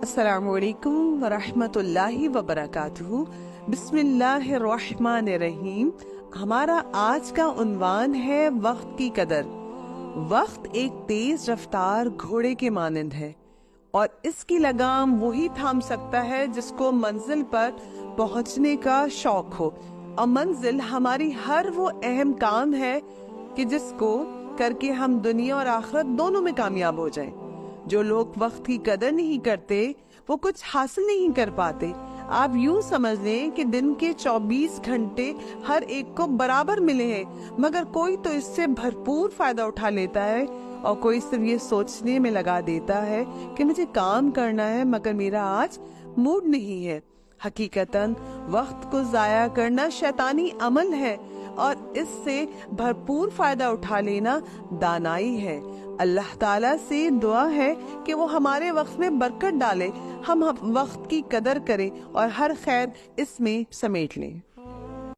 السلام علیکم ورحمۃ اللہ وبرکاتہ۔ بسم اللہ الرحمن الرحیم۔ ہمارا آج کا عنوان ہے وقت کی قدر۔ وقت ایک تیز رفتار گھوڑے کے مانند ہے اور اس کی لگام وہی تھام سکتا ہے جس کو منزل پر پہنچنے کا شوق ہو، اور منزل ہماری ہر وہ اہم کام ہے کہ جس کو کر کے ہم دنیا اور آخرت دونوں میں کامیاب ہو جائیں۔ جو لوگ وقت کی قدر نہیں کرتے وہ کچھ حاصل نہیں کر پاتے۔ آپ یوں سمجھ لیں کہ دن کے 24 گھنٹے ہر ایک کو برابر ملے ہیں، مگر کوئی تو اس سے بھرپور فائدہ اٹھا لیتا ہے اور کوئی صرف یہ سوچنے میں لگا دیتا ہے کہ مجھے کام کرنا ہے مگر میرا آج موڈ نہیں ہے۔ حقیقتاً وقت کو ضائع کرنا شیطانی عمل ہے اور اس سے بھرپور فائدہ اٹھا لینا دانائی ہے۔ اللہ تعالیٰ سے دعا ہے کہ وہ ہمارے وقت میں برکت ڈالے، ہم وقت کی قدر کریں اور ہر خیر اس میں سمیٹ لیں۔